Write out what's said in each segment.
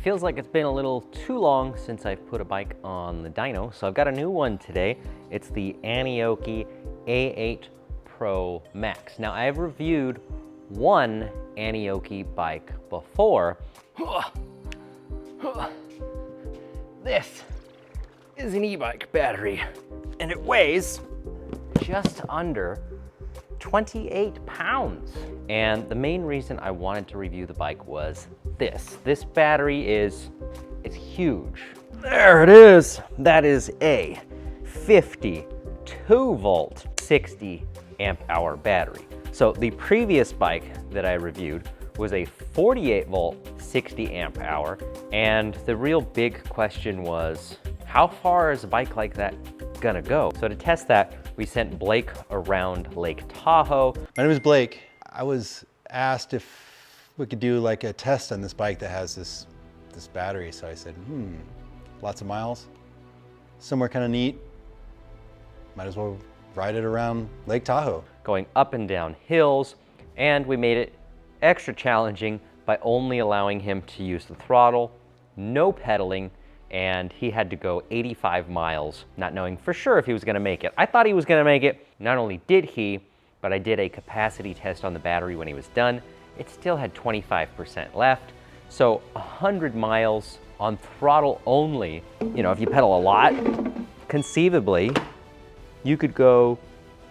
It feels like it's been a little too long since I've put a bike on the dyno, so I've got a new one today. It's the Aniioki A8 Pro Max. Now, I've reviewed one Aniioki bike before. This is an e-bike battery, and it weighs just under 28 pounds. And the main reason I wanted to review the bike was this. This battery it's huge. There it is. That is a 52 volt, 60 amp hour battery. So the previous bike that I reviewed was a 48 volt, 60 amp hour. And the real big question was, how far is a bike like that gonna go? So to test that, we sent Blake around Lake Tahoe. My name is Blake. I was asked if we could do like a test on this bike that has this battery. So I said, lots of miles, somewhere kind of neat. Might as well ride it around Lake Tahoe. Going up and down hills, and we made it extra challenging by only allowing him to use the throttle, no pedaling, and he had to go 85 miles, not knowing for sure if he was gonna make it. I thought he was gonna make it. Not only did he, but I did a capacity test on the battery when he was done. It still had 25% left. So 100 miles on throttle only, you know, if you pedal a lot, conceivably, you could go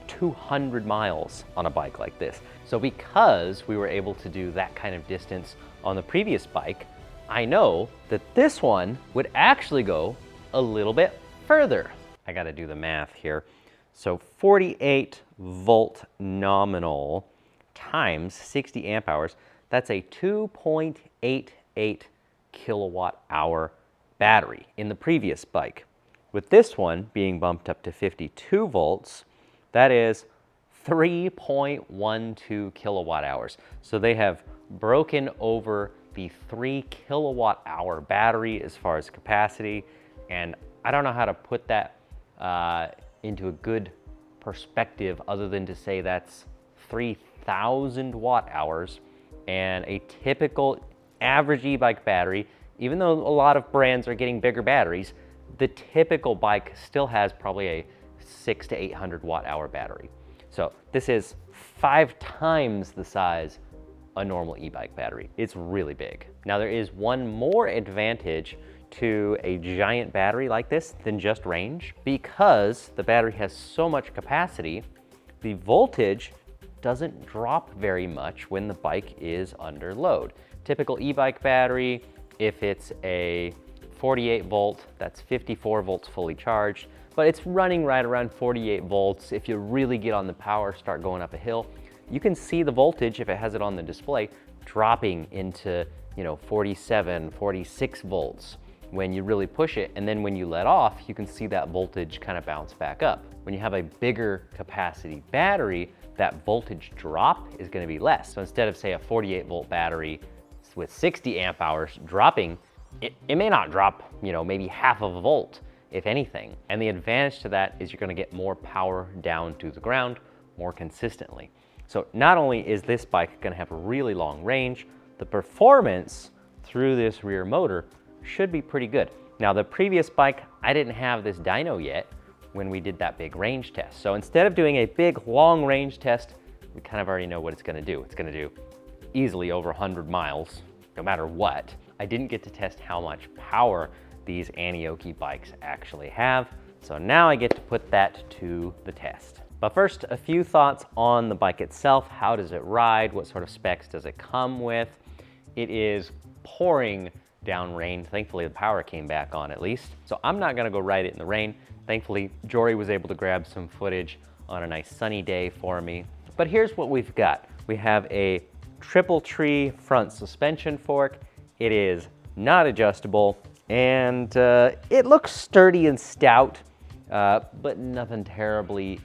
200 miles on a bike like this. So because we were able to do that kind of distance on the previous bike, I know that this one would actually go a little bit further. I gotta do the math here. So 48 volt nominal times 60 amp hours, that's a 2.88 kilowatt hour battery in the previous bike. With this one being bumped up to 52 volts, that is 3.12 kilowatt hours. So they have broken over the 3 kilowatt hour battery as far as capacity. And I don't know how to put that into a good perspective other than to say that's 3,000 watt hours. And a typical average e-bike battery, even though a lot of brands are getting bigger batteries, the typical bike still has probably a 600 to 800 watt hour battery. So this is 5 times the size a normal e-bike battery. It's really big. Now there is one more advantage to a giant battery like this than just range. Because the battery has so much capacity, the voltage doesn't drop very much when the bike is under load. Typical e-bike battery, if it's a 48 volt, that's 54 volts fully charged, but it's running right around 48 volts. If you really get on the power, start going up a hill, you can see the voltage, if it has it on the display, dropping into 47, 46 volts when you really push it. And then when you let off, you can see that voltage kind of bounce back up. When you have a bigger capacity battery, that voltage drop is going to be less. So instead of, say, a 48 volt battery with 60 amp hours dropping, it may not drop, maybe half of a volt, if anything. And the advantage to that is you're going to get more power down to the ground more consistently. So not only is this bike going to have a really long range, the performance through this rear motor should be pretty good. Now the previous bike, I didn't have this dyno yet when we did that big range test. So instead of doing a big long range test, we kind of already know what it's going to do. It's going to do easily over 100 miles, no matter what. I didn't get to test how much power these Aniioki bikes actually have. So now I get to put that to the test. But first, a few thoughts on the bike itself. How does it ride? What sort of specs does it come with? It is pouring down rain. Thankfully, the power came back on at least. So I'm not gonna go ride it in the rain. Thankfully, Jory was able to grab some footage on a nice sunny day for me. But here's what we've got. We have a triple tree front suspension fork. It is not adjustable, and it looks sturdy and stout, but nothing terribly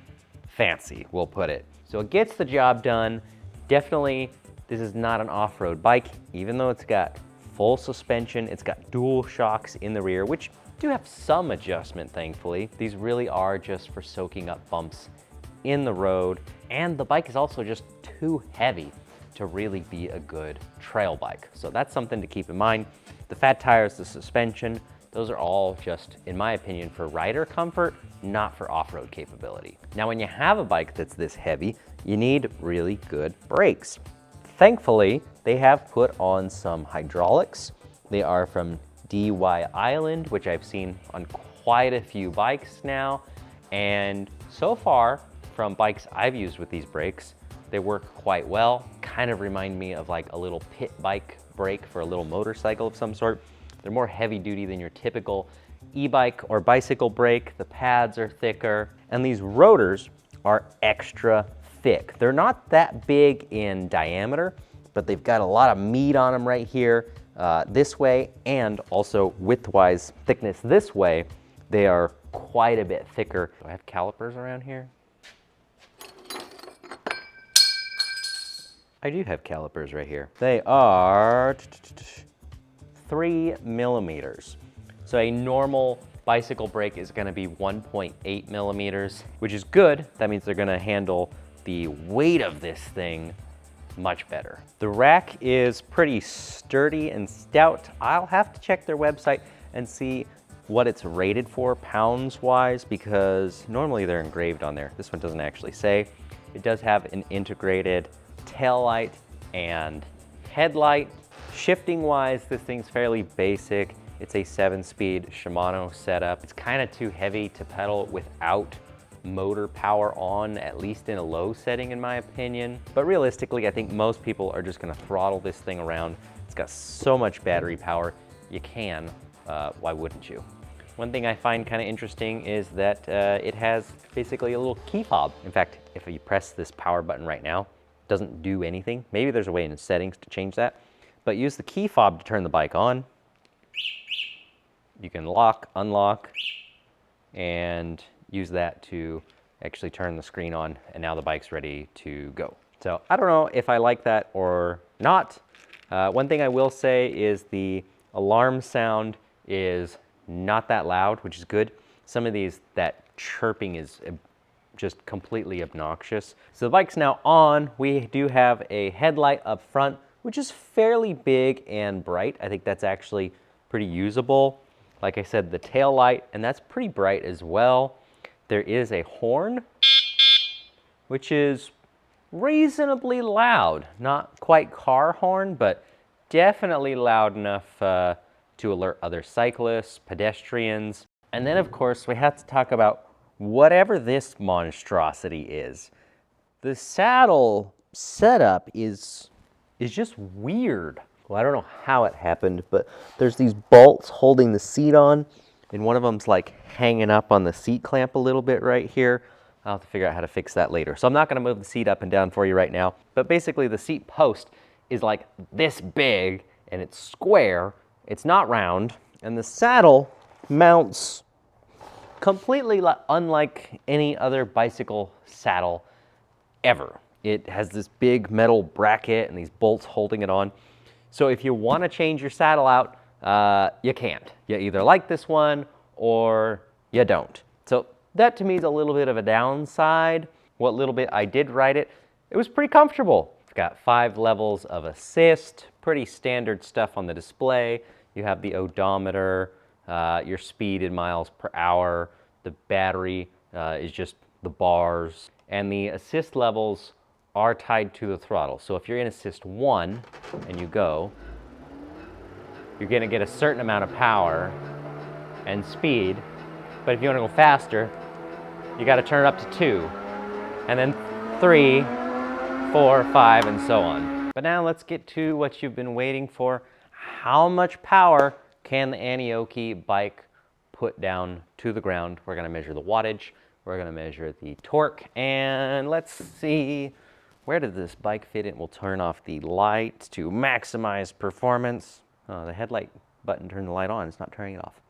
fancy, we'll put it. So it gets the job done. Definitely, this is not an off-road bike, even though it's got full suspension, it's got dual shocks in the rear, which do have some adjustment, thankfully. These really are just for soaking up bumps in the road, and the bike is also just too heavy to really be a good trail bike. So that's something to keep in mind. The The fat tires, the suspension, those are all just, in my opinion, for rider comfort, not for off-road capability. Now, when you have a bike that's this heavy, you need really good brakes. Thankfully, they have put on some hydraulics. They are from DY Island, which I've seen on quite a few bikes now. And so far, from bikes I've used with these brakes, they work quite well. Kind of remind me of like a little pit bike brake for a little motorcycle of some sort. They're more heavy duty than your typical e-bike or bicycle brake. The pads are thicker, and these rotors are extra thick. They're not that big in diameter, but they've got a lot of meat on them right here this way, and also width-wise thickness this way. They are quite a bit thicker. Do I have calipers around here? I do have calipers right here. They are 3 millimeters. So a normal bicycle brake is gonna be 1.8 millimeters, which is good. That means they're gonna handle the weight of this thing much better. The rack is pretty sturdy and stout. I'll have to check their website and see what it's rated for pounds-wise, because normally they're engraved on there. This one doesn't actually say. It does have an integrated tail light and headlight. Shifting-wise, this thing's fairly basic. It's a 7-speed Shimano setup. It's kind of too heavy to pedal without motor power on, at least in a low setting in my opinion. But realistically, I think most people are just gonna throttle this thing around. It's got so much battery power, you can, why wouldn't you? One thing I find kind of interesting is that it has basically a little key fob. In fact, if you press this power button right now, it doesn't do anything. Maybe there's a way in the settings to change that, but use the key fob to turn the bike on. You can lock, unlock, and use that to actually turn the screen on, and now the bike's ready to go. So I don't know if I like that or not. One thing I will say is the alarm sound is not that loud, which is good. Some of these, that chirping is just completely obnoxious. So the bike's now on. We do have a headlight up front, which is fairly big and bright. I think that's actually pretty usable. Like I said, the tail light, and that's pretty bright as well. There is a horn, which is reasonably loud. Not quite car horn, but definitely loud enough to alert other cyclists, pedestrians. And then of course we have to talk about whatever this monstrosity is. The saddle setup is just weird. Well, I don't know how it happened, but there's these bolts holding the seat on, and one of them's like hanging up on the seat clamp a little bit right here. I'll have to figure out how to fix that later. So I'm not gonna move the seat up and down for you right now, but basically the seat post is like this big and it's square, it's not round, and the saddle mounts completely unlike any other bicycle saddle ever. It has this big metal bracket and these bolts holding it on. So if you want to change your saddle out, you can't. You either like this one or you don't. So that to me is a little bit of a downside. What little bit I did ride it, it was pretty comfortable. It's got 5 levels of assist, pretty standard stuff on the display. You have the odometer, your speed in miles per hour. The battery is just the bars. And the assist levels are tied to the throttle. So if you're in assist 1 and you go, you're gonna get a certain amount of power and speed, but if you wanna go faster, you gotta turn it up to 2, and then 3, 4, 5, and so on. But now let's get to what you've been waiting for. How much power can the Aniioki bike put down to the ground? We're gonna measure the wattage, we're gonna measure the torque, and let's see, where did this bike fit in? We'll turn off the light to maximize performance. Oh, the headlight button turned the light on, it's not turning it off.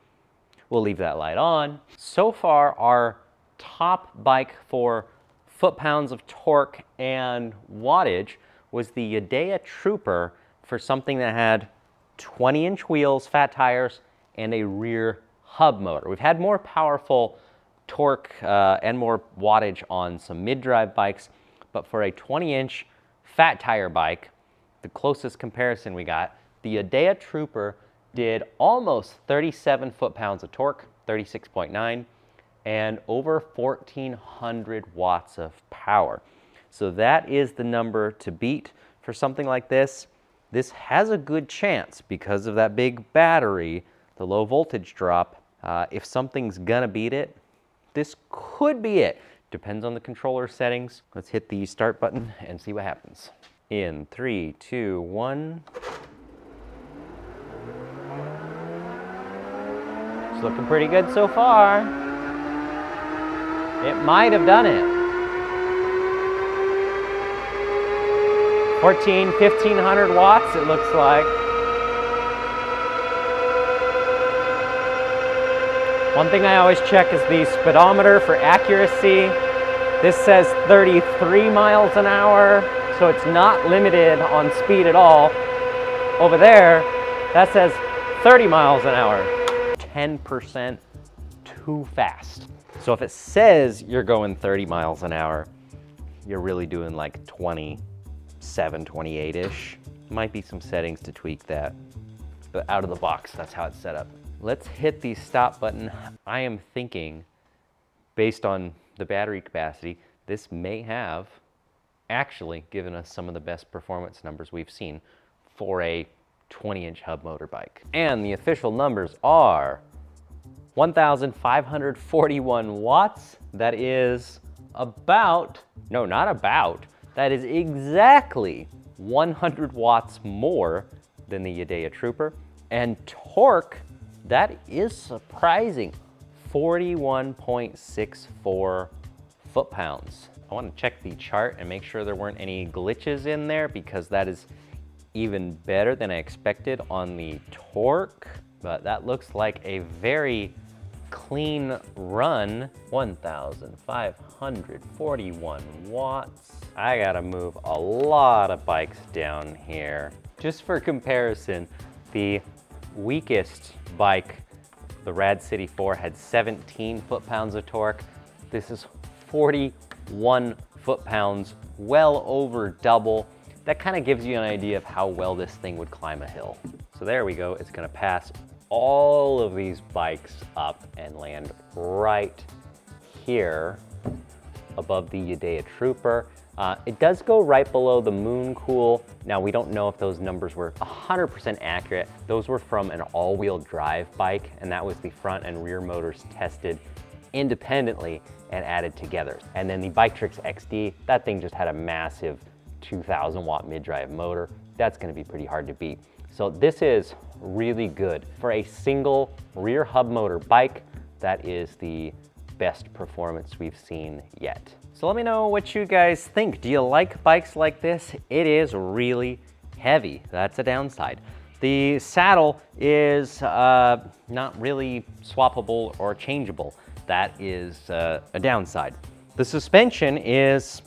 We'll leave that light on. So far, our top bike for foot-pounds of torque and wattage was the Yadea Trooper for something that had 20-inch wheels, fat tires, and a rear hub motor. We've had more powerful torque and more wattage on some mid-drive bikes, but for a 20-inch fat tire bike, the closest comparison we got, the Yadea Trooper did almost 37 foot-pounds of torque, 36.9, and over 1,400 watts of power. So that is the number to beat for something like this. This has a good chance because of that big battery, the low voltage drop. If something's gonna beat it, this could be it. Depends on the controller settings. Let's hit the start button and see what happens. In 3, 2, 1. It's looking pretty good so far. It might have done it. 1,500 watts, it looks like. One thing I always check is the speedometer for accuracy. This says 33 miles an hour, so it's not limited on speed at all. Over there, that says 30 miles an hour. 10% too fast. So if it says you're going 30 miles an hour, you're really doing like 27, 28-ish. Might be some settings to tweak that, but out of the box, that's how it's set up. Let's hit the stop button. I am thinking, based on the battery capacity, this may have actually given us some of the best performance numbers we've seen for a 20-inch hub motor bike. And the official numbers are 1,541 watts. That is about, no, not about, that is exactly 100 watts more than the Yadea Trooper. And torque, that is surprising, 41.64 foot-pounds. I want to check the chart and make sure there weren't any glitches in there, because that is even better than I expected on the torque. But that looks like a very clean run. 1,541 watts. I gotta move a lot of bikes down here. Just for comparison, the weakest bike, the Rad City 4, had 17 foot-pounds of torque. This is 41 foot-pounds, well over double. That kind of gives you an idea of how well this thing would climb a hill. So there we go. It's gonna pass all of these bikes up and land right here above the Yadea Trooper. It does go right below the Moon Cool. Now, we don't know if those numbers were 100% accurate. Those were from an all-wheel drive bike, and that was the front and rear motors tested independently and added together. And then the Biketrix XD, that thing just had a massive 2,000 watt mid-drive motor. That's gonna be pretty hard to beat. So this is really good. For a single rear hub motor bike, that is the best performance we've seen yet. So let me know what you guys think. Do you like bikes like this? It is really heavy. That's a downside. The saddle is not really swappable or changeable. That is a downside. The suspension is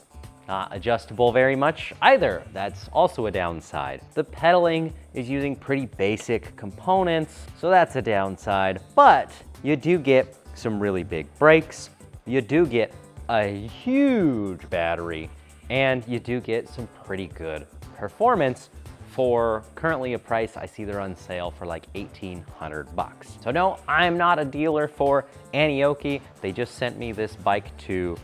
not adjustable very much either. That's also a downside. The pedaling is using pretty basic components, so that's a downside. But you do get some really big brakes. You do get a huge battery, and you do get some pretty good performance for currently a price. I see they're on sale for like 1,800 bucks. So no, I'm not a dealer for Aniioki. They just sent me this bike to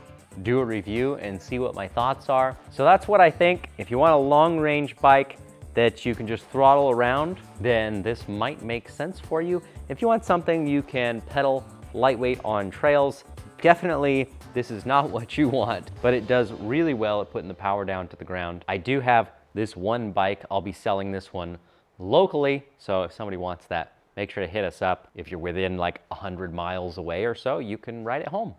do a review and see what my thoughts are. So that's what I think. If you want a long range bike that you can just throttle around, then this might make sense for you. If you want something you can pedal lightweight on trails, definitely this is not what you want, but it does really well at putting the power down to the ground. I do have this one bike. I'll be selling this one locally, so if somebody wants that, make sure to hit us up. If you're within like 100 miles away or so, you can ride it home.